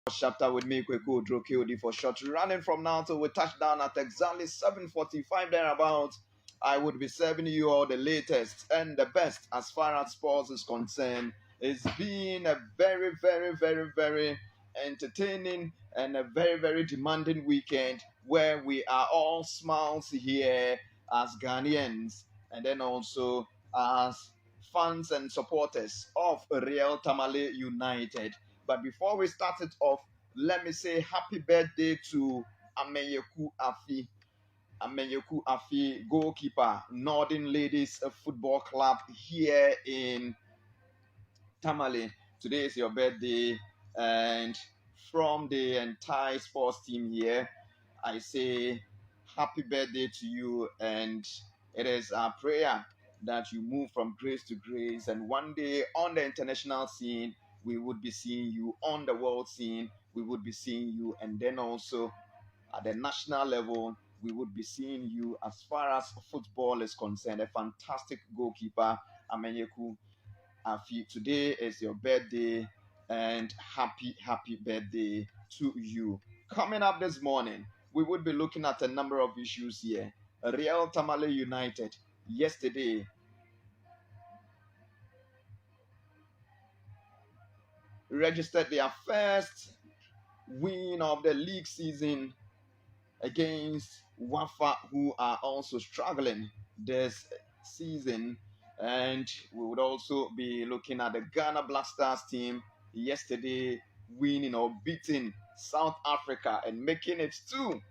chapter with me, Kwaku Oduro for short. Running from now till we touch down at exactly 7:45 thereabouts. I would be serving you all the latest and the best as far as sports is concerned. It's been a very, very, very, very entertaining and a very, very demanding weekend where we are all smiles here as Ghanaians and then also as fans and supporters of Real Tamale United. But before we start it off, let me say happy birthday to Amenyeku Afi. Amenyeku Afi, goalkeeper, Northern Ladies Football Club here in Tamale. Today is your birthday, and from the entire sports team here, I say happy birthday to you. And it is our prayer that you move from grace to grace, and one day on the international scene, we would be seeing you on the world scene. We would be seeing you, and then also at the national level, we would be seeing you as far as football is concerned. A fantastic goalkeeper, Amenyeku Afi. Today is your birthday, and happy birthday to you. Coming up this morning, we would be looking at a number of issues here. Real Tamale United yesterday registered their first win of the league season against Wafa, who are also struggling this season. And we would also be looking at the Ghana Black Stars team yesterday winning or beating South Africa and making it to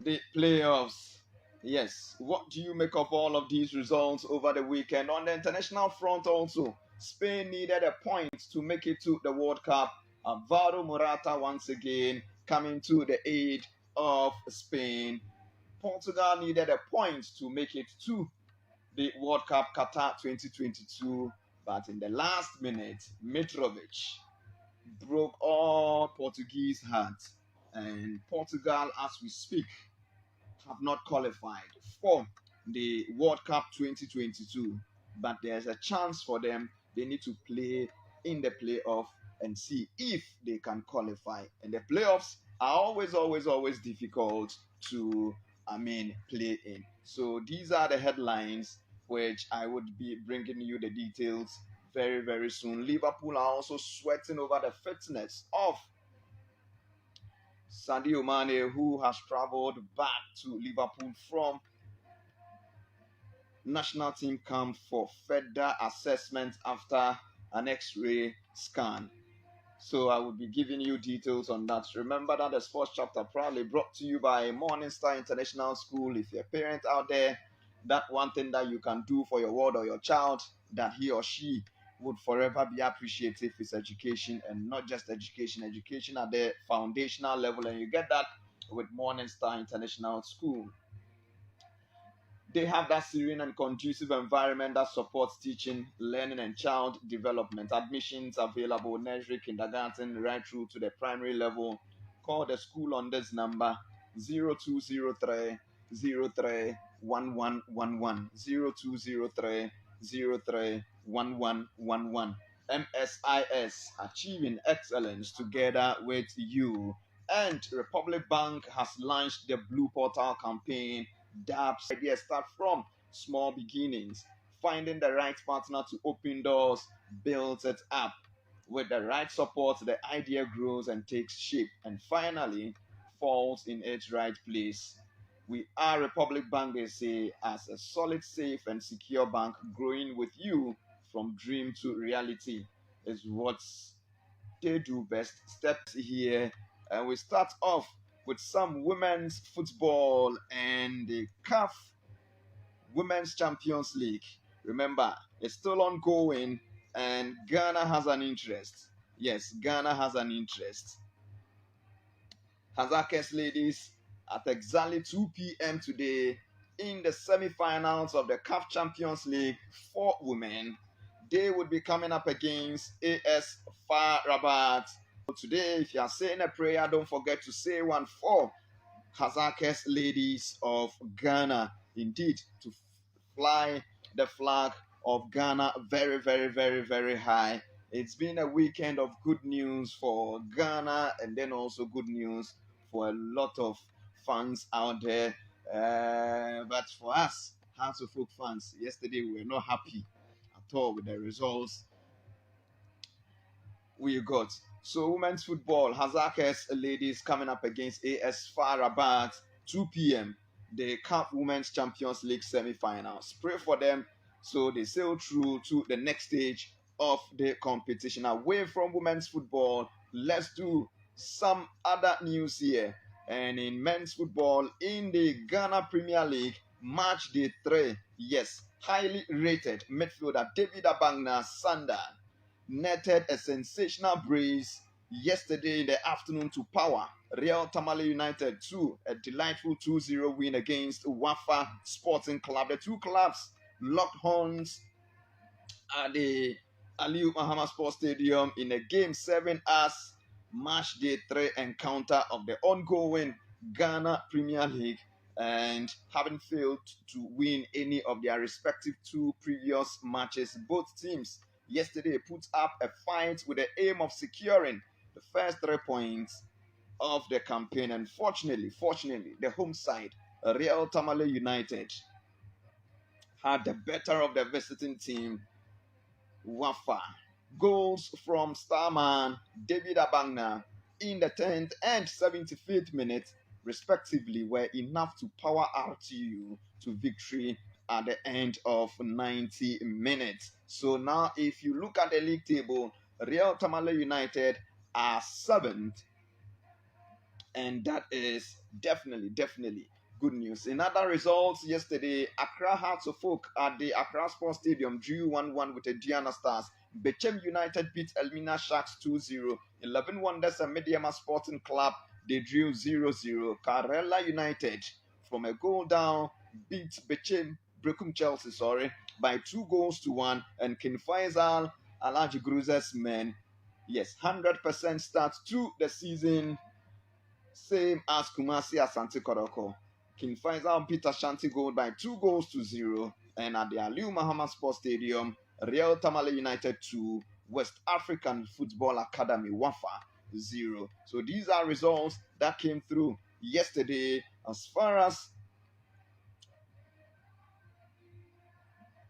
the playoffs. Yes, what do you make of all of these results over the weekend? On the international front also, Spain needed a point to make it to the World Cup. Alvaro Morata once again coming to the aid of Spain. Portugal needed a point to make it to the World Cup Qatar 2022, but in the last minute, Mitrovic broke all Portuguese hearts, and Portugal, as we speak, have not qualified for the World Cup 2022. But there's a chance for them. They need to play in the playoff and see if they can qualify. And the playoffs are always difficult to, play in. So these are the headlines which I would be bringing you the details very, very soon. Liverpool are also sweating over the fitness of Sadio Mane, who has traveled back to Liverpool from national team camp for further assessment after an X-ray scan. So I will be giving you details on that. Remember that the sports chapter proudly brought to you by Morning Star International School. If you're a parent out there, that one thing that you can do for your ward or your child that he or she would forever be appreciative is education, and not just education at the foundational level, and you get that with Morning Star International School. They have that serene and conducive environment that supports teaching, learning, and child development. Admissions available nursery, kindergarten, right through to the primary level. Call the school on this number 0203 03 1111 0203 03 1111. MSIS, achieving excellence together with you. And Republic Bank has launched the Blue Portal campaign. DAPS ideas start from small beginnings. Finding the right partner to open doors builds it up. With the right support, the idea grows and takes shape, and finally falls in its right place. We are Republic Bank, they say, as a solid, safe, and secure bank growing with you from dream to reality is what they do best. Steps here, and we start off with some women's football and the CAF Women's Champions League. Remember, it's still ongoing, and Ghana has an interest. Yes, Ghana has an interest. Hazakes ladies at exactly 2 p.m. today in the semi-finals of the CAF Champions League for women. They would be coming up against AS FAR Rabat. Today, if you are saying a prayer, don't forget to say one for Hazakes ladies of Ghana. Indeed, to fly the flag of Ghana very, very, very, very high It's been a weekend of good news for Ghana and then also good news for a lot of fans out there. But for us, Hearts of Oak fans, yesterday we were not happy at all with the results we got. So women's football, Hazakes ladies coming up against AS FAR Rabat, 2 p.m. The CAF Women's Champions League semi-finals. Pray for them so they sail through to the next stage of the competition. Away from women's football, let's do some other news here. And in men's football, in the Ghana Premier League, match day 3, yes, highly rated midfielder David Abangna Sanda netted a sensational brace yesterday in the afternoon to power Real Tamale United to a delightful 2-0 win against Wafa Sporting Club. The two clubs locked horns at the Aliu Mahama Sports Stadium in a Game 7 as Match Day 3 encounter of the ongoing Ghana Premier League, and having failed to win any of their respective 2 previous matches. Both teams yesterday put up a fight with the aim of securing the first 3 points of the campaign, and fortunately, the home side, Real Tamale United, had the better of the visiting team, Wafa. Goals from starman David Abangna in the 10th and 75th minute, respectively, were enough to power RTU to victory at the end of 90 minutes. So now, if you look at the league table, Real Tamale United are 7th, and that is definitely good news. In other results yesterday, Accra Hearts of Oak at the Accra Sports Stadium drew 1-1 with the Diana Stars. Bechem United beat Elmina Sharks 2-0. 11 Wonders and Mediama Sporting Club, they drew 0-0. Karela United, from a goal down, beat Bechem Brekum Chelsea, by 2-1. And King Faisal Alaji Gruza's men, yes, 100% start to the season, same as Kumasi Asante Koroko. King Faisal beat Ashanti Gold by 2-0. And at the Aliu Mahama Sports Stadium, Real Tamale United 2, West African Football Academy Wafa 0. So these are results that came through yesterday as far as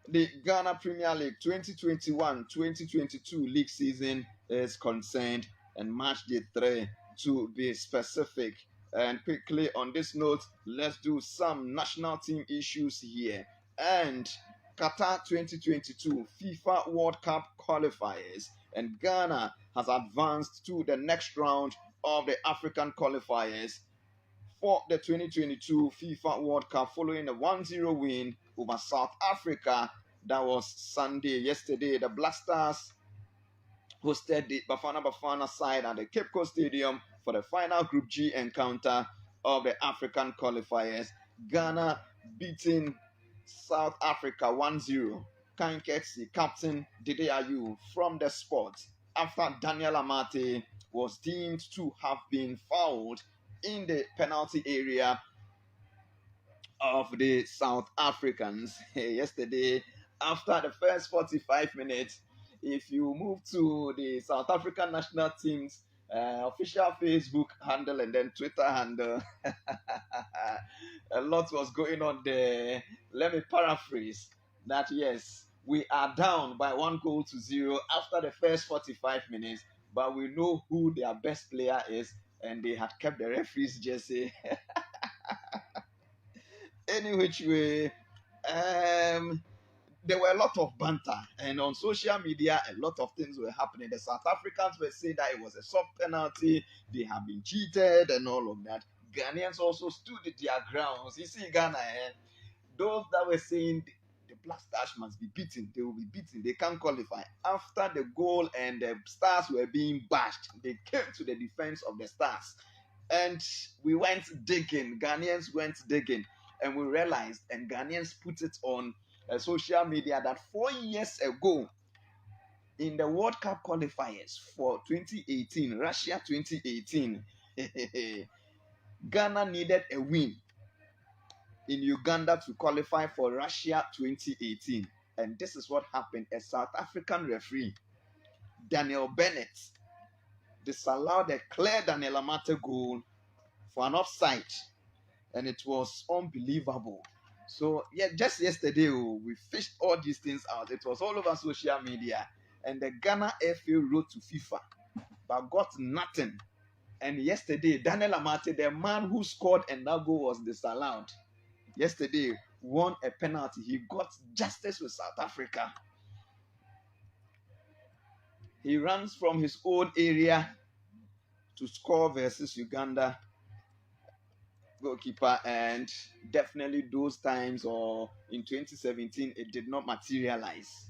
the Ghana Premier League 2021-2022 league season is concerned, and match day 3 to be specific. And quickly on this note, let's do some national team issues here. And Qatar 2022 FIFA World Cup qualifiers, and Ghana has advanced to the next round of the African qualifiers for the 2022 FIFA World Cup following a 1-0 win over South Africa. That was Sunday. Yesterday, the Black Stars hosted the Bafana side at the Cape Coast Stadium for the final Group G encounter of the African qualifiers. Ghana beating South Africa 1-0. Kanketsi, captain Dede Ayew from the spot after Daniel Amate was deemed to have been fouled in the penalty area of the South Africans. Yesterday, after the first 45 minutes, if you move to the South African national team's official Facebook handle and then Twitter handle, a lot was going on there. Let me paraphrase that. Yes, we are down by 1-0 after the first 45 minutes, but we know who their best player is, and they had kept the referee's jersey. Any which way, there were a lot of banter, and on social media, a lot of things were happening. The South Africans were saying that it was a soft penalty, they have been cheated, and all of that. Ghanaians also stood at their grounds. You see, Ghana, those that were saying the Black Stars must be beaten, they will be beaten, they can't qualify. After the goal and the Stars were being bashed, they came to the defense of the Stars. And we went digging, Ghanaians went digging, and we realized, and Ghanaians put it on social media, that 4 years ago, in the World Cup qualifiers for 2018, Russia 2018, Ghana needed a win in Uganda to qualify for Russia 2018. And this is what happened. A South African referee Daniel Bennett disallowed a clear Daniel Amate goal for an offside, and it was unbelievable. So yeah, just yesterday we fished all these things out. It was all over social media, and the Ghana FA wrote to FIFA but got nothing. And yesterday, Daniel Amate, the man who scored and that goal was disallowed, yesterday won a penalty. He got justice with South Africa. He runs from his own area to score versus Uganda goalkeeper, and definitely those times, or in 2017, it did not materialize.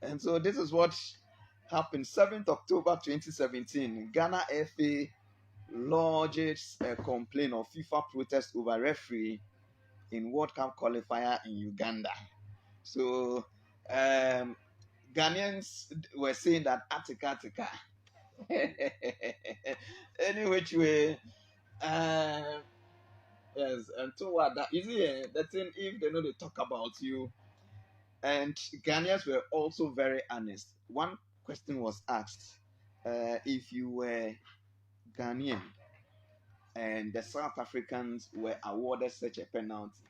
And so this is what happened. 7th October 2017, Ghana FA lodges a complaint of FIFA protest over referee in World Cup qualifier in Uganda. So Ghanaians were saying that Atika. Any which way, yes, and so what that is it, the thing if they know they talk about you. And Ghanaians were also very honest. One question was asked, if you were Ghanaian and the South Africans were awarded such a penalty,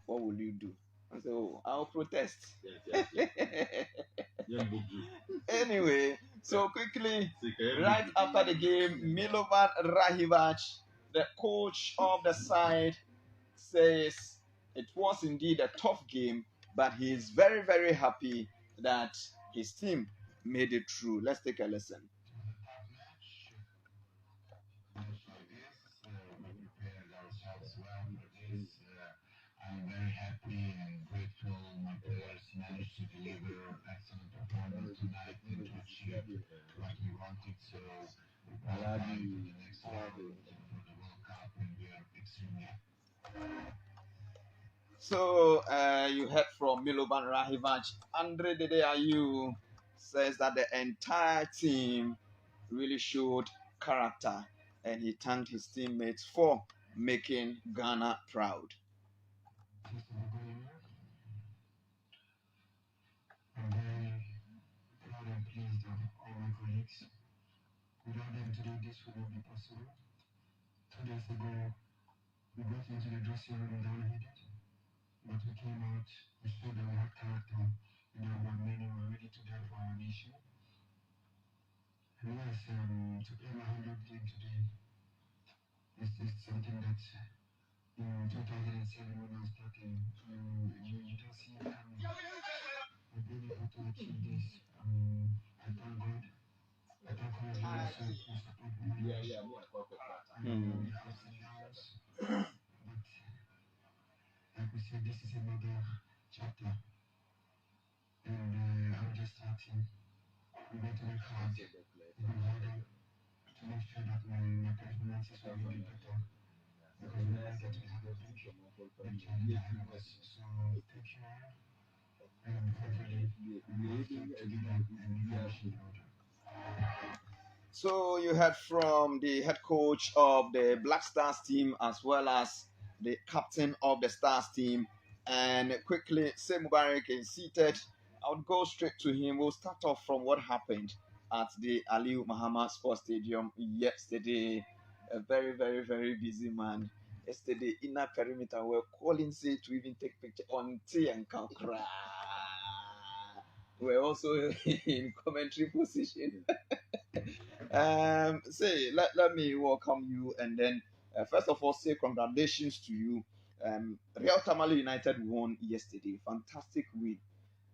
what will you do? I said, oh, I'll protest. Yes. Anyway, so quickly, right after the game, Milovan Rahivac, the coach of the side, says it was indeed a tough game, but he is very, very happy that his team made it through. Let's take a listen. I'm very happy and grateful my players managed to deliver excellent performance tonight and to achieve what we wanted. So we qualified to the next round for the World Cup, and we are extremely. So you heard from Milovan Rahivac. Andre Dedeayu says that the entire team really showed character, and he thanked his teammates for making Ghana proud. I'm very proud and pleased of all my colleagues. Without them today, this would not be possible. 2 days ago, we got into the dressing room down-headed, but we came out, we showed that we had character, and that we were ready to die for our nation. And yes, to play my 100th game today is something that in 2007 when I was starting, you don't see it coming. I've been able to achieve this. I thank God. I thank all of you also who support me. We have ups and downs, but like we said, this is another chapter, and I'm just starting. I'm going to work hard, even harder, to make sure that my performances will be better, because we know that we have a big challenge ahead of us. So thank you all, and hopefully we will start together and make our machine order. So you heard from the head coach of the Black Stars team as well as the captain of the Stars team. And quickly, Say Mubarak is seated. I would go straight to him. We'll start off from what happened at the Aliu Muhammad Sports Stadium yesterday. A very, very, very busy man. Yesterday, inner perimeter, we're calling say to even take picture on T and Kankra. We're also in commentary position. Let me welcome you, and then first of all say congratulations to you. Real Tamale United won yesterday, fantastic win,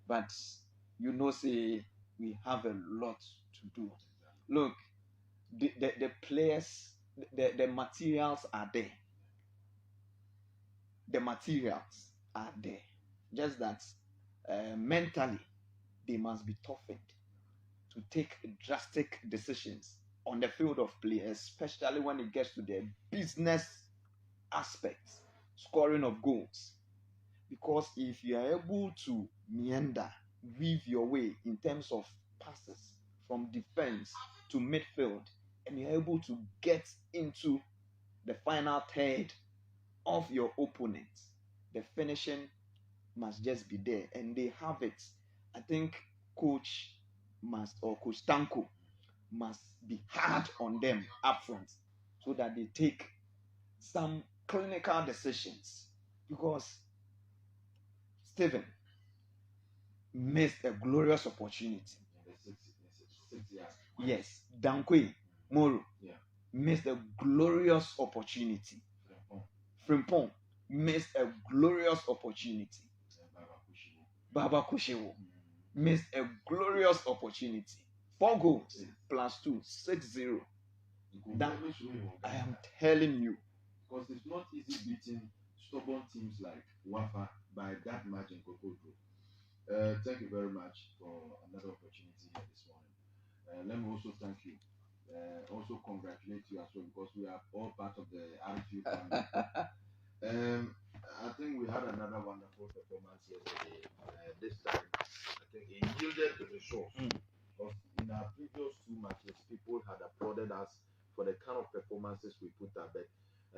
but say we have a lot to do. Look, the players, the materials are there. The materials are there. Just that mentally they must be toughened to take drastic decisions on the field of play, especially when it gets to the business aspects, scoring of goals. Because if you are able to meander, weave your way in terms of passes from defense to midfield, and you're able to get into the final third of your opponent, the finishing must just be there, and they have it. I think coach must, or Coach Tanko must be hard on them up front so that they take some clinical decisions. Because Stephen missed a glorious opportunity. Yes, Dankwe Moro missed a glorious opportunity. Frimpong missed a glorious opportunity. Baba Kushewo missed a glorious opportunity. 4 goals plus 2, 6-0. That I am telling you. Because it's not easy beating stubborn teams like Wafa by that margin, Kwaku Oduro. Thank you very much for another opportunity here this morning. Let me also thank you. Also congratulate you as well, because we are all part of the RFU family. I think we had another wonderful performance yesterday. This time, I think it yielded the results. Because in our previous 2 matches, people had applauded us for the kind of performances we put up, but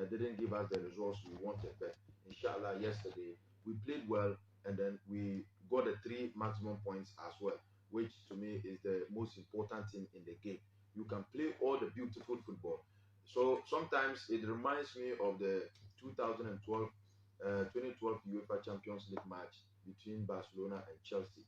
didn't give us the results we wanted. But inshallah, yesterday we played well, and then we got the 3 maximum points as well, which to me is the most important thing in the game. You can play all the beautiful football. So sometimes it reminds me of the 2012 UEFA Champions League match between Barcelona and Chelsea.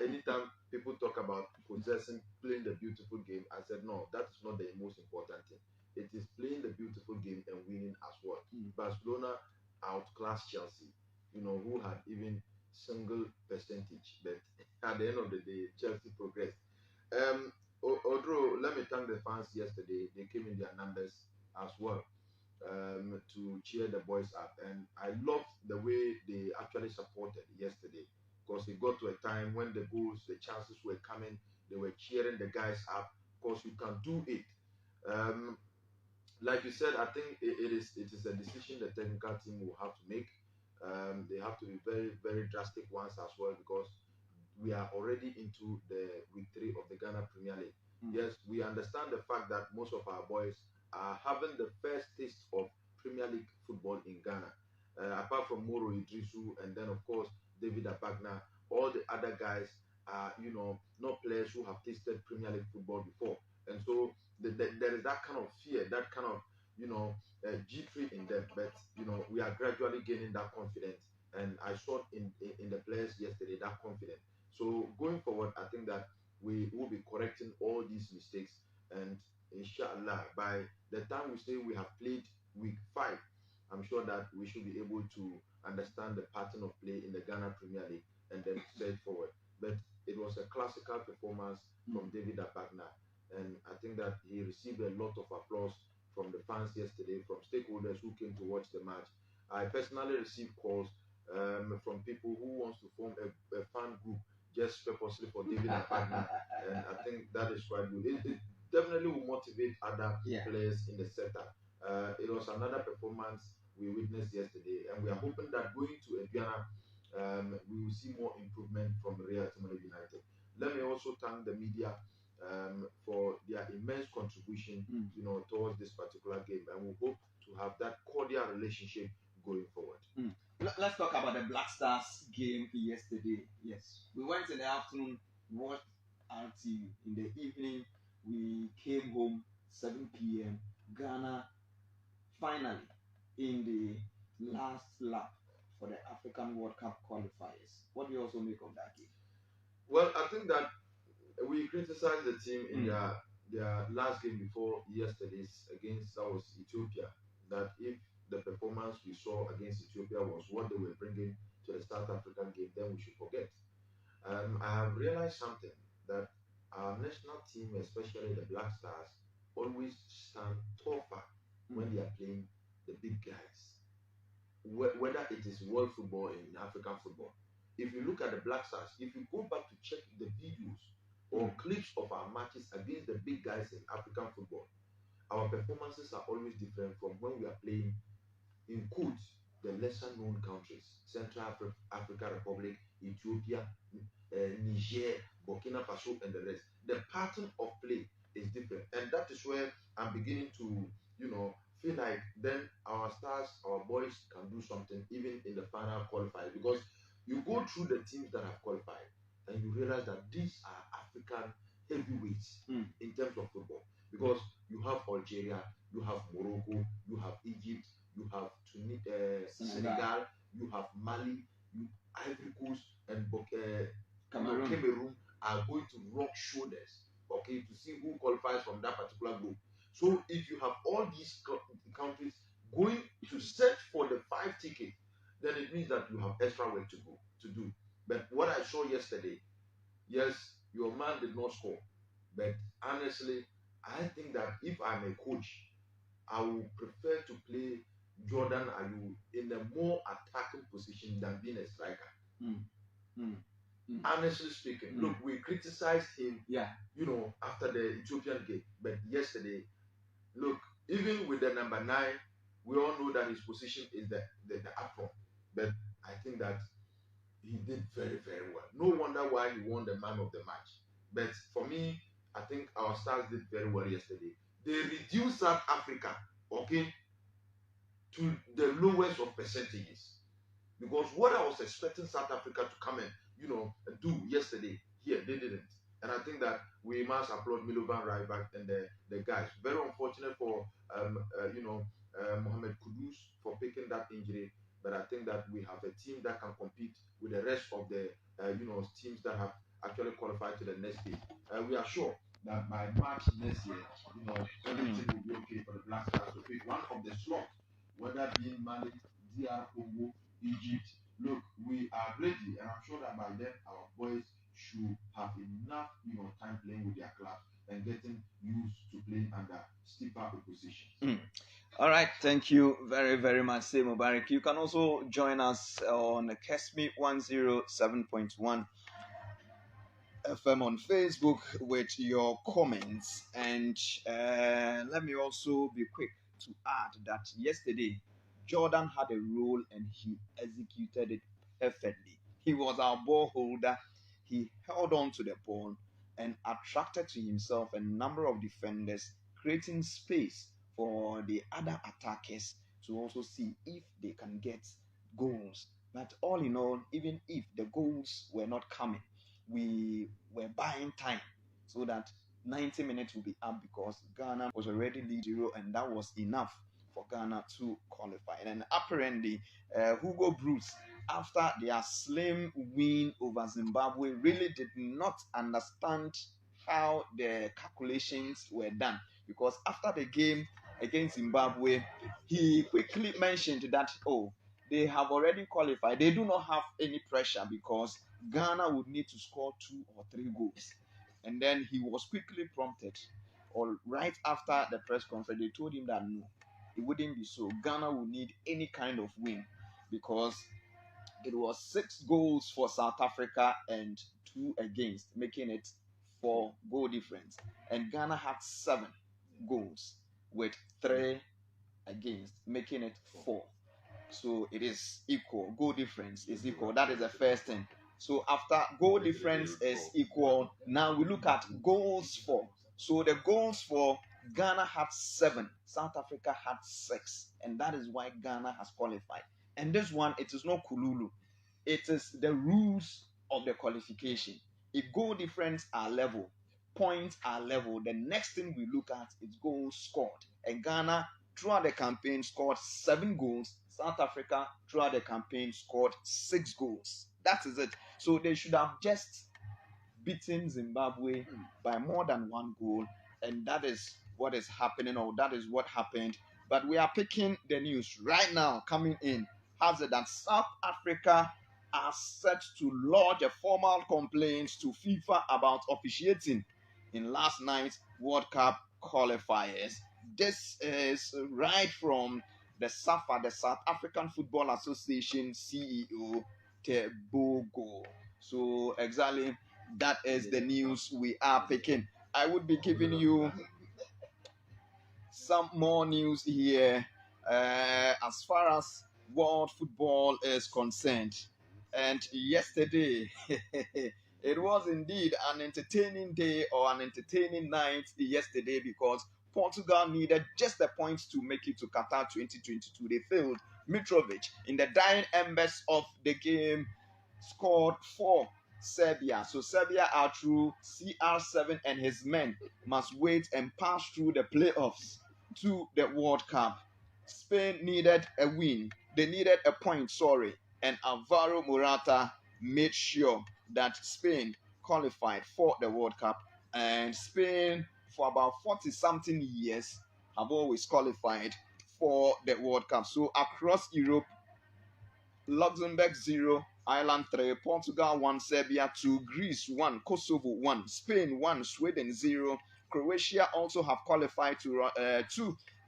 Anytime people talk about possessing, playing the beautiful game, I said, no, that is not the most important thing. It is playing the beautiful game and winning as well. Barcelona outclassed Chelsea, who had even single percentage. But at the end of the day, Chelsea progressed. Odro, let me thank the fans yesterday. They came in their numbers as well. To cheer the boys up, and I loved the way they actually supported yesterday, because it got to a time when the goals, the chances were coming, they were cheering the guys up, because you can do it. Like you said, I think it is a decision the technical team will have to make. They have to be very, very drastic ones as well, because we are already into the week 3 of the Ghana Premier League. Yes, we understand the fact that most of our boys are having the first taste of Premier League football in Ghana. Apart from Moro Idrisu, and then of course David Abagna, all the other guys are, not players who have tasted Premier League football before. And so there is that kind of fear, that kind of, G3 in them. But, we are gradually gaining that confidence. And I saw in the players yesterday that confidence. So going forward, I think that we will be correcting all these mistakes, and inshallah, by the time we say we have played week 5, I'm sure that we should be able to understand the pattern of play in the Ghana Premier League and then set forward. But it was a classical performance from David Abagna, and I think that he received a lot of applause from the fans yesterday, from stakeholders who came to watch the match. I personally received calls from people who wants to form a fan group just purposely for David Abagna, and I think that is quite good. It definitely will motivate other players in the sector. It was another performance we witnessed yesterday, and we are hoping that going to Aduana, we will see more improvement from Real Tomorrow United. Let me also thank the media for their immense contribution, towards this particular game, and we hope to have that cordial relationship going forward. Let's talk about the Black Stars game yesterday. Yes, we went in the afternoon, watched RT. In the evening, we came home 7 p.m. Ghana finally in the last lap for the African World Cup qualifiers. What do you also make of that game? Well, I think that we criticized the team in their last game before yesterday's against, that was Ethiopia, that if the performance we saw against Ethiopia was what they were bringing to the South African game, then we should forget. I have realized something, that our national team, especially the Black Stars, always stand tougher when they are playing the big guys, whether it is world football in African football. If you look at the Black Stars, if you go back to check the videos or clips of our matches against the big guys in African football, our performances are always different from when we are playing in quotes the lesser known countries, Central Africa Republic, Ethiopia, Niger, Burkina Faso, and the rest. The pattern of play is different, and that is where I'm beginning to, feel like then our stars, our boys can do something even in the final qualifier, because you go through the teams that have qualified and you realize that these heavyweights Mm. in terms of football, because you have Algeria, you have Morocco, you have Egypt, you have Senegal, you have Mali, you Ivory Coast, and Cameroon are going to rock shoulders, okay, to see who qualifies from that particular group. So if you have all these countries going to search for the 5 ticket, then it means that you have extra work to do. But what I saw yesterday, yes, your man did not score, but honestly, I think that if I'm a coach, I would prefer to play Jordan Ayew in a more attacking position than being a striker. Mm. Mm. Mm. Honestly speaking, look, we criticized him, after the Ethiopian game, but yesterday, look, even with the number 9, we all know that his position is the up front. But I think that he did very, very well. No wonder why he won the man of the match. But for me, I think our stars did very well yesterday. They reduced South Africa, okay, to the lowest of percentages. Because what I was expecting South Africa to come and do yesterday, here they didn't. And I think that we must applaud Milovan Ryback and the guys. Very unfortunate for Mohamed Kudus for picking that injury. But I think that we have a team that can compete with the rest of the teams that have actually qualified to the next stage. We are sure that by March next year, everything will be okay for the Black Stars to pick one of the slots, whether being Mali, DR Congo, Egypt. Look, we are ready, and I'm sure that by then our boys should have enough, time playing with their club and getting used to playing under stiffer opposition. All right, thank you very, very much, Say Mubarak. You can also join us on Kesme 107.1 FM on Facebook with your comments. And let me also be quick to add that yesterday, Jordan had a role and he executed it perfectly. He was our ball holder. He held on to the ball and attracted to himself a number of defenders, creating space for the other attackers to also see if they can get goals. But all in all, even if the goals were not coming, we were buying time so that 90 minutes will be up because Ghana was already lead 0, and that was enough for Ghana to qualify. And apparently, Hugo Bruce, after their slim win over Zimbabwe, really did not understand how the calculations were done, because after the game against Zimbabwe, he quickly mentioned that, they have already qualified. They do not have any pressure because Ghana would need to score 2 or 3 goals. And then he was quickly prompted, or right after the press conference, they told him that no, it wouldn't be so. Ghana would need any kind of win because it was 6 goals for South Africa and 2 against, making it 4 goal difference. And Ghana had 7 goals with 3 against, making it 4. So it is equal. Goal difference is equal. That is the first thing. So after goal difference is equal, now we look at goals for. So the goals for, Ghana had 7, South Africa had 6, and that is why Ghana has qualified. And this one, it is not Kululu. It is the rules of the qualification. If goal difference are level, points are level, the next thing we look at is goals scored. And Ghana, throughout the campaign, scored 7 goals. South Africa, throughout the campaign, scored 6 goals. That is it. So they should have just beaten Zimbabwe by more than 1 goal, and that is what is happening, or that is what happened. But we are picking the news right now coming in. Has it that South Africa are set to lodge a formal complaint to FIFA about officiating in last night's World Cup qualifiers. This is right from the SAFA, the South African Football Association CEO, Tebogo. So exactly, that is the news we are picking. I would be giving you some more news here as far as world football is concerned. And yesterday, it was indeed an entertaining day, or an entertaining night yesterday, because Portugal needed just the points to make it to Qatar 2022. They failed. Mitrovic, in the dying embers of the game, scored 4 Serbia. So Serbia are through. CR7 and his men must wait and pass through the playoffs to the World Cup. Spain needed a win. They needed a point, sorry. And Alvaro Morata made sure that Spain qualified for the World Cup. And Spain, for about 40 something years, have always qualified for the World Cup. So across Europe, Luxembourg 0, Ireland 3, Portugal 1, Serbia 2, Greece 1, Kosovo 1, Spain 1, Sweden 0. Croatia also have qualified to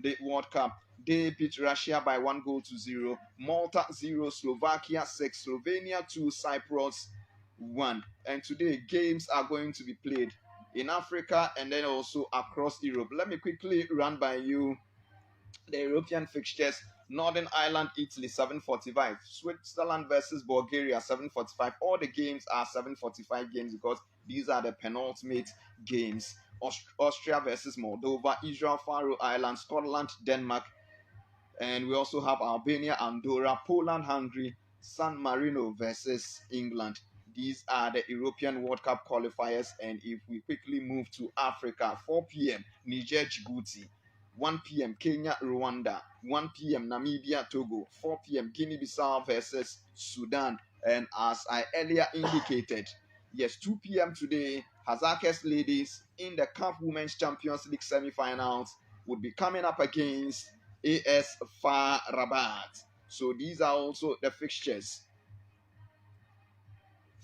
the World Cup. They beat Russia by 1-0. Malta 0, Slovakia 6, Slovenia 2, Cyprus 1. And today games are going to be played in Africa and then also across Europe. Let me quickly run by you the European fixtures. Northern Ireland, Italy, 7:45. Switzerland versus Bulgaria, 7:45. All the games are 7:45 games because these are the penultimate games. Austria versus Moldova, Israel, Faroe Islands, Scotland, Denmark, and we also have Albania, Andorra, Poland, Hungary, San Marino versus England. These are the European World Cup qualifiers. And if we quickly move to Africa, 4 p.m., Niger, Djibouti, 1 p.m., Kenya, Rwanda, 1 p.m., Namibia, Togo, 4 p.m., Guinea-Bissau versus Sudan. And as I earlier indicated, yes, 2 p.m. today, Hazakes ladies in the CAF Women's Champions League semi-finals would be coming up against AS FAR Rabat. So these are also the fixtures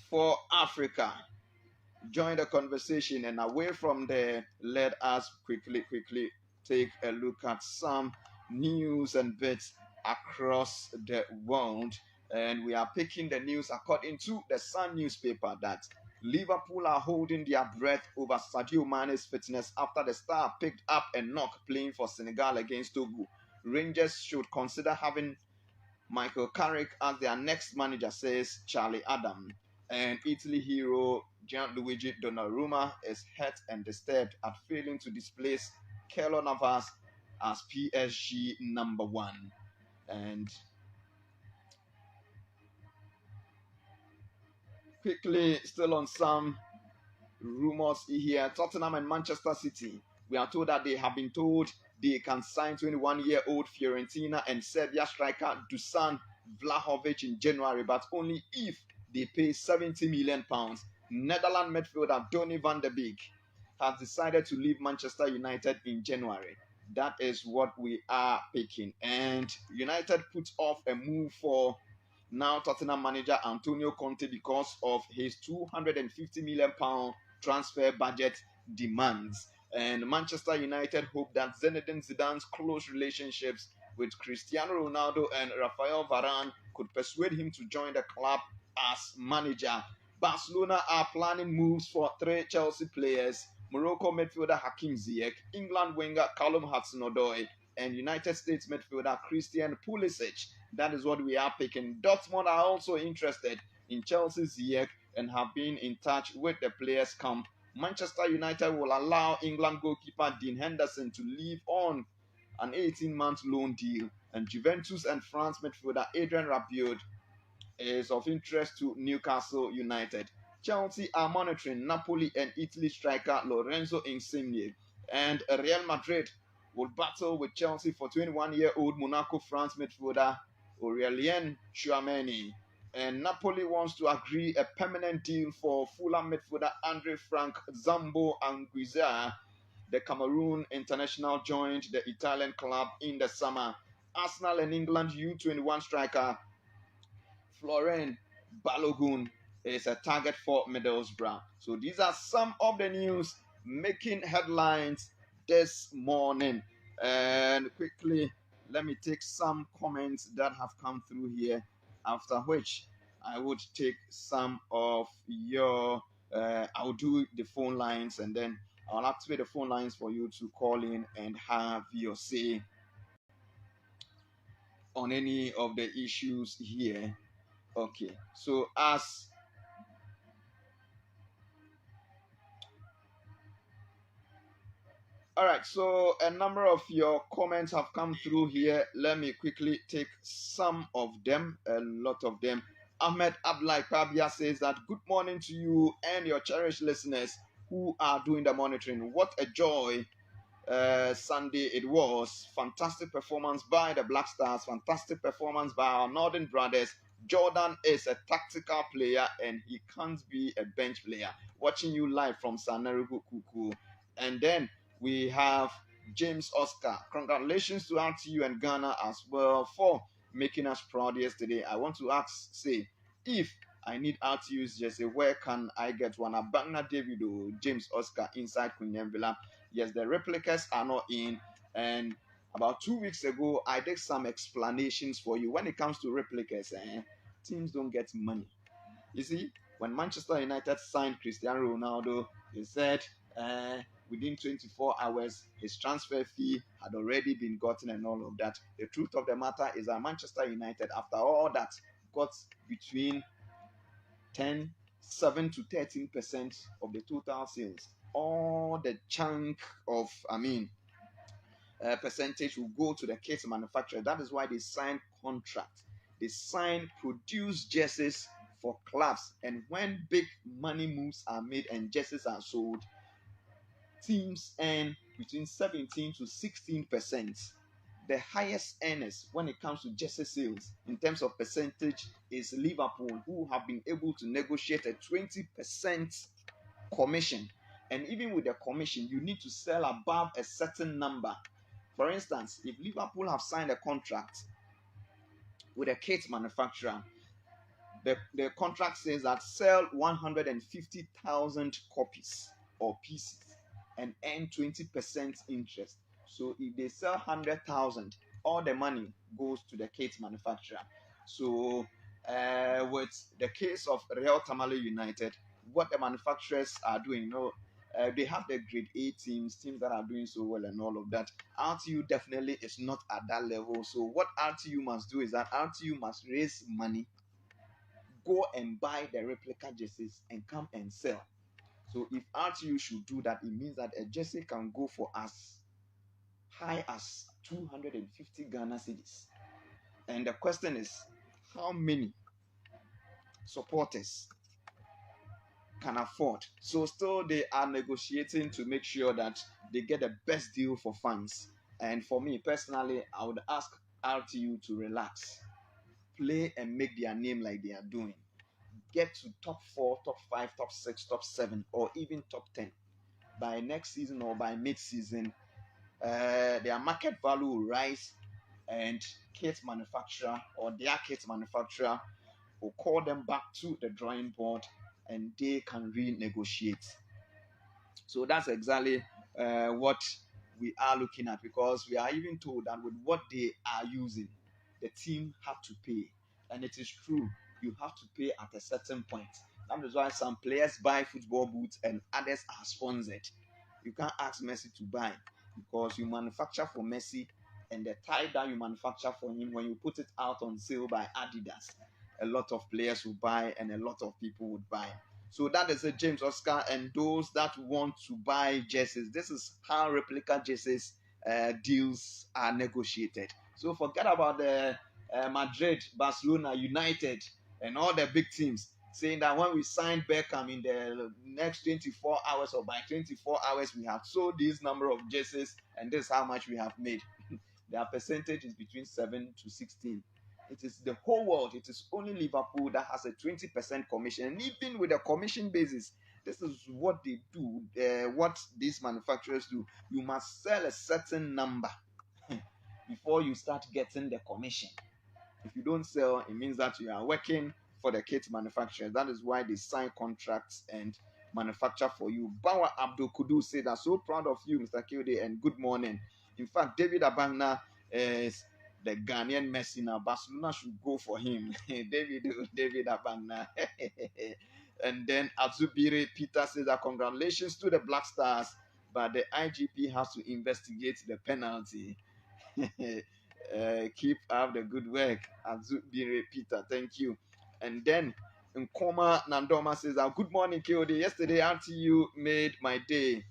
for Africa. Join the conversation, and away from there, let us quickly take a look at some news and bits across the world. And we are picking the news according to the Sun newspaper that Liverpool are holding their breath over Sadio Mane's fitness after the star picked up a knock playing for Senegal against Togo. Rangers should consider having Michael Carrick as their next manager, says Charlie Adam. And Italy hero Gianluigi Donnarumma is hurt and disturbed at failing to displace Keylor Navas as PSG number 1. And quickly, still on some rumors here, Tottenham and Manchester City. We are told that they have been told they can sign 21-year-old Fiorentina and Serbia striker Dusan Vlahovic in January, but only if they pay £70 million. Netherlands midfielder Donny van de Beek has decided to leave Manchester United in January. That is what we are picking. And United puts off a move for now Tottenham manager Antonio Conte because of his £250 million transfer budget demands. And Manchester United hope that Zinedine Zidane's close relationships with Cristiano Ronaldo and Rafael Varane could persuade him to join the club as manager. Barcelona are planning moves for 3 Chelsea players: Morocco midfielder Hakim Ziyech, England winger Callum Hudson-Odoi, and United States midfielder Christian Pulisic. That is what we are picking. Dortmund are also interested in Chelsea Ziyech and have been in touch with the players' camp. Manchester United will allow England goalkeeper Dean Henderson to leave on an 18-month loan deal, and Juventus and France midfielder Adrien Rabiot is of interest to Newcastle United. Chelsea are monitoring Napoli and Italy striker Lorenzo Insigne, and Real Madrid will battle with Chelsea for 21-year-old Monaco France midfielder Aurelien Tchouameni. And Napoli wants to agree a permanent deal for Fulham midfielder Andre Frank Zambo Anguissa. The Cameroon international joined the Italian club in the summer. Arsenal and England U21 striker Florent Balogun is a target for Middlesbrough. So these are some of the news making headlines this morning. And quickly, let me take some comments that have come through here, after which I would take some of your, I'll do the phone lines, and then I'll activate the phone lines for you to call in and have your say on any of the issues here. Okay, so all right, so a number of your comments have come through here. Let me quickly take some of them, a lot of them. Ahmed Abdullah Pabia says that good morning to you and your cherished listeners who are doing the monitoring. What a joy Sunday it was. Fantastic performance by the Black Stars. Fantastic performance by our Northern brothers. Jordan is a tactical player and he can't be a bench player. Watching you live from Sanarigu Kuku. And then we have James Oscar. Congratulations to RTU and Ghana as well for making us proud yesterday. I want to ask, say, if I need RTU's jersey, where can I get one? Abagna David or James Oscar inside Kunyemvilla. Yes, the replicas are not in. And about 2 weeks ago, I did some explanations for you. When it comes to replicas, teams don't get money. You see, when Manchester United signed Cristiano Ronaldo, they said within 24 hours, his transfer fee had already been gotten and all of that. The truth of the matter is that Manchester United, after all that, got between 7 to 13% of the total sales. All the chunk of, percentage will go to the kit manufacturer. That is why they sign contract. They sign produce jerseys for clubs. And when big money moves are made and jerseys are sold, teams earn between 17 to 16%. The highest earners when it comes to jersey sales in terms of percentage is Liverpool, who have been able to negotiate a 20% commission. And even with the commission, you need to sell above a certain number. For instance, if Liverpool have signed a contract with a kit manufacturer, the contract says that sell 150,000 copies or pieces and earn 20% interest. So if they sell 100,000, all the money goes to the kit manufacturer. So with the case of Real Tamale United, what the manufacturers are doing, they have the grade A teams that are doing so well and all of that. RTU definitely is not at that level. So what RTU must do is that RTU must raise money, go and buy the replica jerseys and come and sell. So if RTU should do that, it means that a jersey can go for as high as 250 Ghana cedis. And the question is, how many supporters can afford? So still they are negotiating to make sure that they get the best deal for fans. And for me personally, I would ask RTU to relax, play and make their name like they are doing. Get to top 4, top 5, top 6, top 7, or even top 10 by next season or by mid-season. Their market value will rise, and kit manufacturer or their kit manufacturer will call them back to the drawing board and they can renegotiate. So that's exactly what we are looking at, because we are even told that with what they are using, the team have to pay. And it is true, you have to pay at a certain point. That is why some players buy football boots and others are sponsored. You can't ask Messi to buy because you manufacture for Messi, and the tie that you manufacture for him, when you put it out on sale by Adidas, a lot of players will buy and a lot of people would buy. So that is a James Oscar, and those that want to buy jerseys, this is how replica jerseys deals are negotiated. So forget about the Madrid, Barcelona, United, and all the big teams saying that when we sign Beckham in the next 24 hours or by 24 hours, we have sold this number of jerseys and this is how much we have made. Their percentage is between 7 to 16. It is the whole world. It is only Liverpool that has a 20% commission. And even with a commission basis, this is what they do, what these manufacturers do. You must sell a certain number before you start getting the commission. If you don't sell, it means that you are working for the kit manufacturer. That is why they sign contracts and manufacture for you. Bawa Abdul Kudu said, "I'm so proud of you, Mr. Kilde, and good morning." In fact, David Abagna is the Ghanaian Messi now. Barcelona should go for him. David Abagna. And then Azubire Peter says that congratulations to the Black Stars, but the IGP has to investigate the penalty. Keep up the good work. Azubire Peter, thank you. And then Nkoma Nandoma says, good morning, KOD. Yesterday, RTU made my day.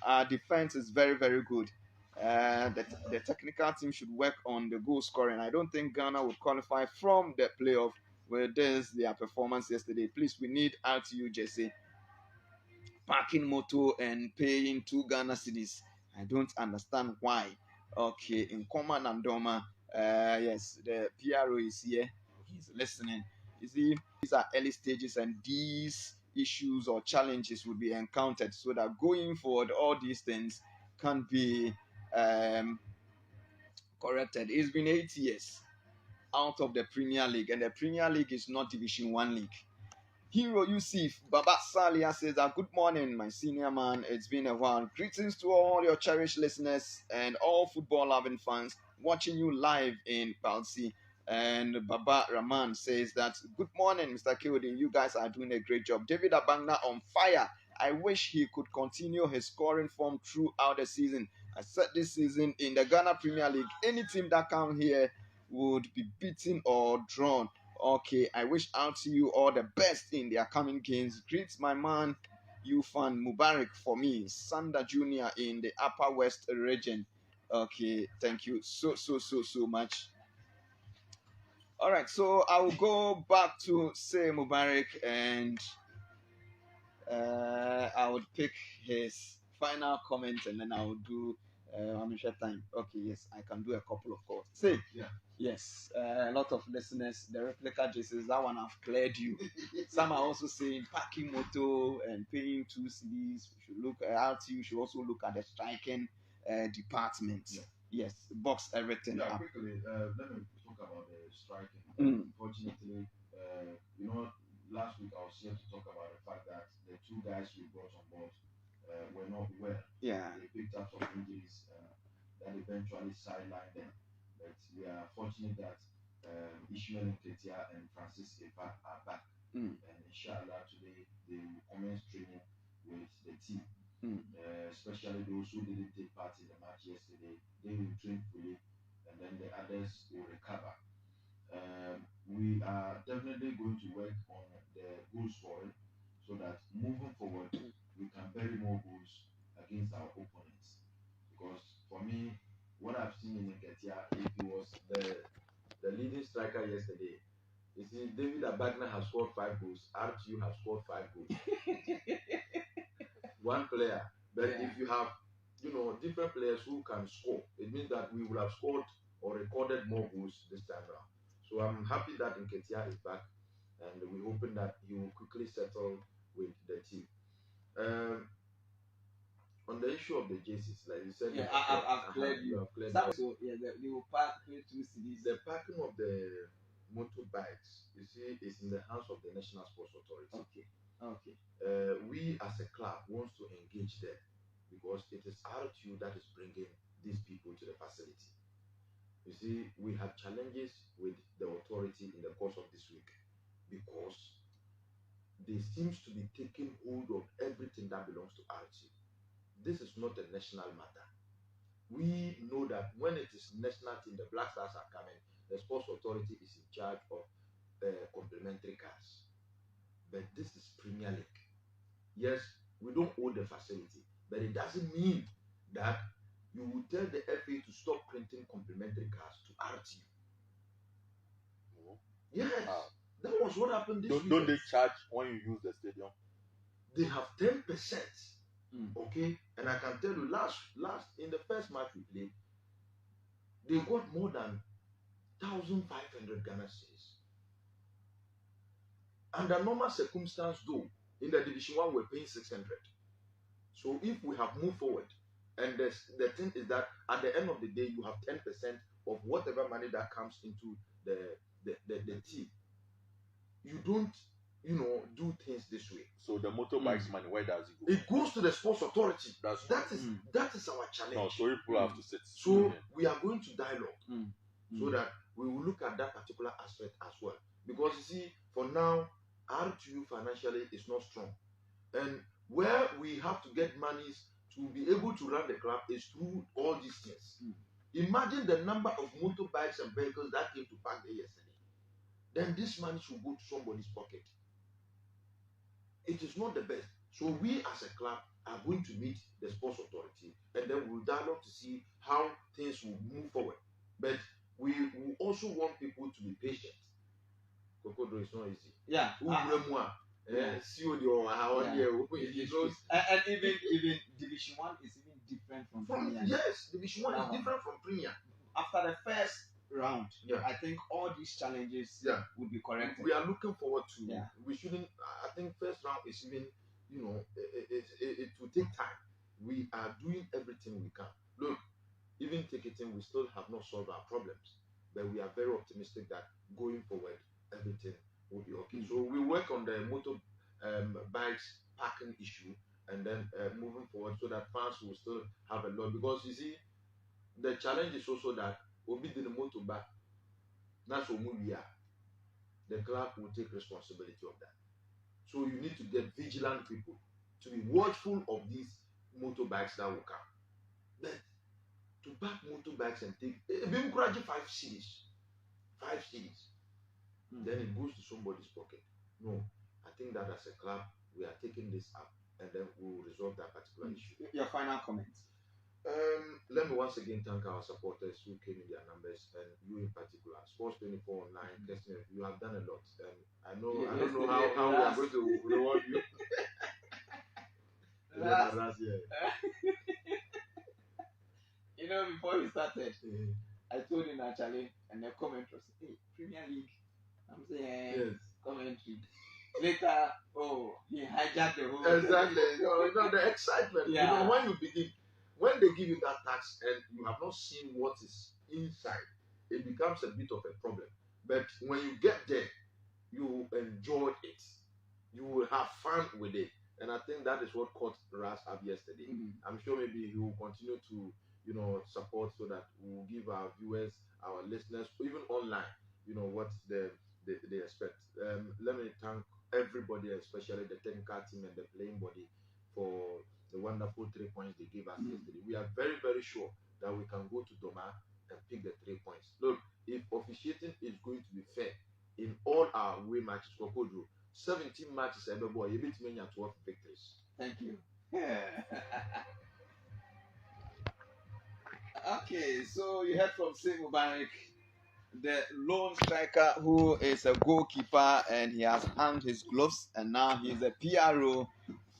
Our defense is very, very good. The technical team should work on the goal scoring. I don't think Ghana would qualify from the playoff with this their performance yesterday. Please, we need RTU Jesse parking motor and paying 2 Ghana cedis. I don't understand why. Okay, in common and Doma, yes, the PRO is here. He's listening. You see, these are early stages, and these issues or challenges will be encountered so that going forward, all these things can be um, corrected. It's been 8 years out of the Premier League, and the Premier League is not Division 1 league. Hero Yusuf Baba Salia says, good morning, my senior man. It's been a while. Greetings to all your cherished listeners and all football loving fans watching you live in Palsi. And Baba Rahman says that, good morning, Mr. Kilden. You guys are doing a great job. David Abangna on fire. I wish he could continue his scoring form throughout the season. I said this season in the Ghana Premier League, any team that come here would be beaten or drawn. Okay, I wish out to you all the best in their coming games. Greet my man, Yufan Mubarak for me, Sanda Jr. in the Upper West region. Okay, thank you so much. All right, so I will go back to say Mubarak and I would pick his final comment and then I will do short time. Okay, yes, I can do a couple of calls. Say, Yeah. yes, a lot of listeners, the replica Jesus, that one I've cleared you. Some are also saying parking moto and paying 2 cedis. We should look at you should also look at the striking department. Yeah. Yes, box everything Yeah, up. quickly, let me talk about the striking. Mm. Unfortunately, last week I was here to talk about the fact that the 2 guys we brought on board were not well. Yeah. They picked up some injuries that eventually sidelined them. But we are fortunate that Ishmael Nketia and Francis Eva are back. Mm. And inshallah, today they will commence training with the team. Especially those who didn't take part in the match yesterday, they will train fully, and then the others will recover. We are definitely going to work on the goal scoring so that moving forward we can bury more goals against our opponents. Because for me, what I've seen in Nketia, if he was the leading striker yesterday, you see, David Abagna has scored 5 goals, RTU has scored 5 goals. One player. But if you have, different players who can score, it means that we would have scored or recorded more goals this time around. So I'm happy that Nketia is back, and we're hoping that he will quickly settle with the team. On the issue of the jerseys, like you said, I've cleared you. have cleared So yeah, they will park 2 cedis. the parking of the motorbikes, you see, is in the hands of the National Sports Authority. Okay. We as a club wants to engage them because it is RTU that is bringing these people to the facility. You see, we have challenges with the authority in the course of this week because they seems to be taking hold of everything that belongs to RTU. This is not a national matter. We know that when it is national team, the Black Stars are coming, the sports authority is in charge of complementary cars. But this is Premier League. Yes, we don't own the facility, but it doesn't mean that you will tell the FA to stop printing complementary cars to RTU. No. Yes, that was what happened this week. Don't they charge when you use the stadium? They have 10%. Okay, and I can tell you, last in the first match we played, they got more than 1,500 Ghana cedis. Under normal circumstance, though, in the Division 1 we're paying 600. So if we have moved forward, and the thing is that at the end of the day, you have 10% of whatever money that comes into the team. You don't, do things this way. So the motorbikes money, where does it go? It goes to the sports authority. That is our challenge. No, so people have to sit. So we are going to dialogue so that we will look at that particular aspect as well. Because you see, for now, RTU financially is not strong, and where we have to get monies to be able to run the club is through all these things. Imagine the number of motorbikes and vehicles that came to park there yesterday. Then this money should go to somebody's pocket. It is not the best. So we as a club are going to meet the sports authority, and then we'll dialogue to see how things will move forward. But we will also want people to be patient. Kwaku Oduro is not easy. Yeah. Yeah. COD or how Yeah. he knows. And even Division 1 is even different from Premier. Yes, Division 1 is different from Premier. After the first round, Yeah. I think all these challenges would be corrected. We are looking forward to. Yeah. We shouldn't. I think first round is even. It will take time. We are doing everything we can. Look, even ticketing, we still have not solved our problems, but we are very optimistic that going forward, everything will be okay. So we work on the motor bikes parking issue, and then moving forward, so that fans will still have a lot. Because you see, the challenge is also that Obi did the motor back. That's what we are. The club will take responsibility of that. So you need to get vigilant people to be watchful of these motorbikes that will come. But to back motorbikes and take maybe graduate 5 cities, then it goes to somebody's pocket. No, I think that as a club we are taking this up, and then we will resolve that particular issue. Your final comments. Let me once again thank our supporters who came in their numbers, and you in particular, Sports 24 online, Kesner, you have done a lot, and I don't know how we are going to reward you. Before we started, I told him actually, and the comment was, "Hey, Premier League." I'm saying, Yes. Commentary. Later, he hijacked the whole. Exactly. The excitement. Yeah. When you begin, when they give you that tax and you have not seen what is inside, it becomes a bit of a problem. But when you get there, you enjoy it. You will have fun with it. And I think that is what caught Ras up yesterday. I'm sure maybe he will continue to, support, so that we will give our viewers, our listeners, even online, what they expect. Let me thank everybody, especially the technical team and the playing body, for the wonderful 3 points they gave us yesterday. We are very, very sure that we can go to Doma and pick the 3 points. Look, if officiating is going to be fair in all our away matches, Kwaku Oduro, 17 matches, everybody, you beat me at 12 victories. Thank you. Okay, so you heard from Sid Mubarak, the lone striker who is a goalkeeper, and he has hung his gloves, and now he's a PRO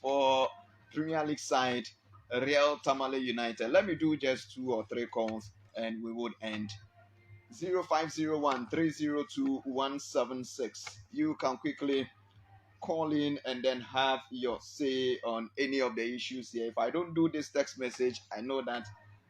for Premier League side Real Tamale United. Let me do just 2 or 3 calls and we would end. 0501 302 176. You can quickly call in and then have your say on any of the issues here. If I don't do this text message, I know that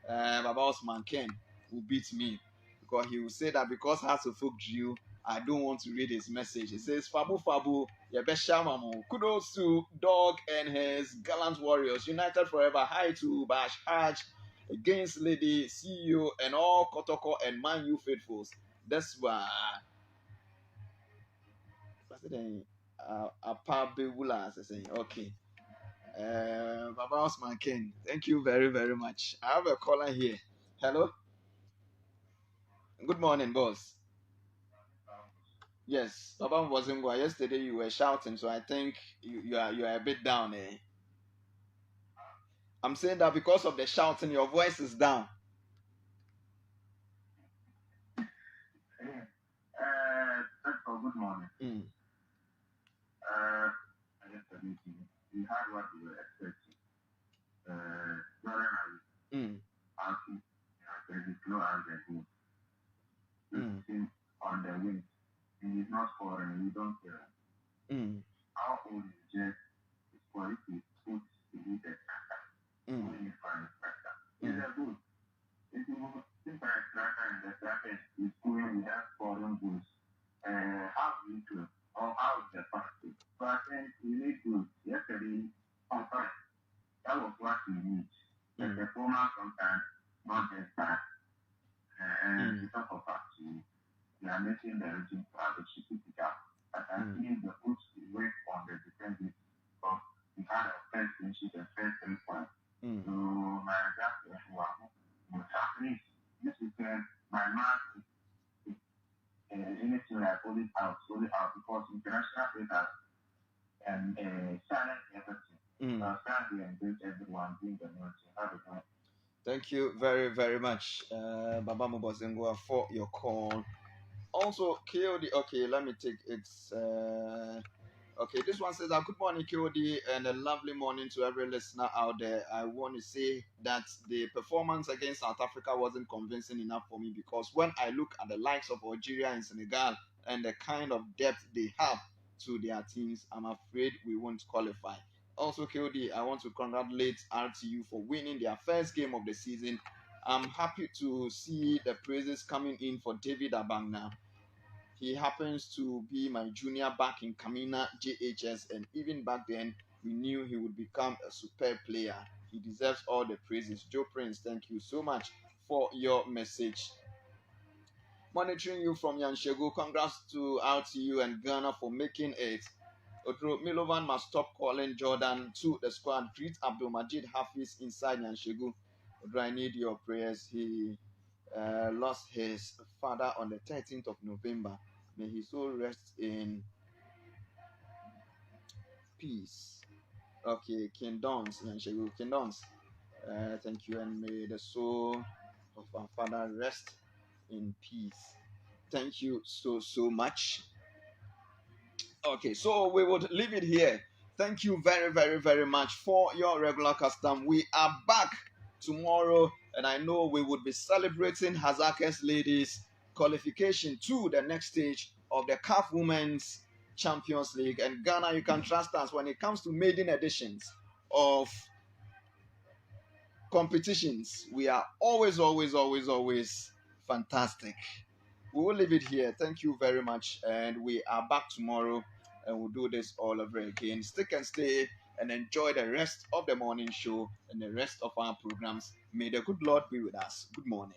Baba Osman Ken will beat me, because he will say that because Hasselhoff drew, I don't want to read his message. He says, Fabu Fabu, Yabeshamamu, kudos to Dog and his gallant warriors, united forever, hi to Bash Haj, against Lady CEO and all Kotoko and Man U faithfuls. That's why. Okay. Baba Osman King, thank you very, very much. I have a caller here. Hello. Good morning, boss. Yes, Baba Mbozingwa. Yesterday you were shouting, so I think you are a bit down, eh? I'm saying that because of the shouting, your voice is down. Good morning. Yesterday we had what we were expecting. Asking slow as the goal. On the wing. He is not scoring, we don't care. How old is Jeff? His quality put to be the attacker. Only for inspector. He's a good. If you think by striker and the striker is going without scoring goals, how do you do? Or how is the practice? So I think we need to yesterday on time. That was what we need. The performance sometimes not just that. And because of that, we are making the region to have a shitty pick up. But I think the coach will work on the defensive because we had a first finishing the first 3 points. So my regards to everyone who was happening this weekend, my mark is anything like only out because international players and challenge everything. So I can't engage everyone doing the nothing. Have a nice. Thank you very, very much, Baba Mbozingwa, for your call. Also, KOD. Okay, let me take it. Okay, this one says, good morning, KOD, and a lovely morning to every listener out there. I want to say that the performance against South Africa wasn't convincing enough for me because when I look at the likes of Algeria and Senegal and the kind of depth they have to their teams, I'm afraid we won't qualify. Also, KOD, I want to congratulate RTU for winning their first game of the season. I'm happy to see the praises coming in for David Abangna. He happens to be my junior back in Kamina JHS, and even back then, we knew he would become a superb player. He deserves all the praises. Joe Prince, thank you so much for your message. Monitoring you from Yanshego, congrats to RTU and Ghana for making it. Oduro Milovan must stop calling Jordan to the squad. Greet Abdulmajid Hafiz inside Yanshegu. Oduro, I need your prayers. He lost his father on the 13th of November. May his soul rest in peace. Okay, King Dons, Yanshegu, King Dons. Thank you, and may the soul of our father rest in peace. Thank you so much. Okay, so we would leave it here. Thank you very much for your regular custom. We are back tomorrow, and I know we would be celebrating Hazakes ladies qualification to the next stage of the CAF Women's Champions League. And Ghana, you can trust us when it comes to maiden editions of competitions. We are always fantastic. We will leave it here. Thank you very much. And we are back tomorrow and we'll do this all over again. Stick and stay and enjoy the rest of the morning show and the rest of our programs. May the good Lord be with us. Good morning.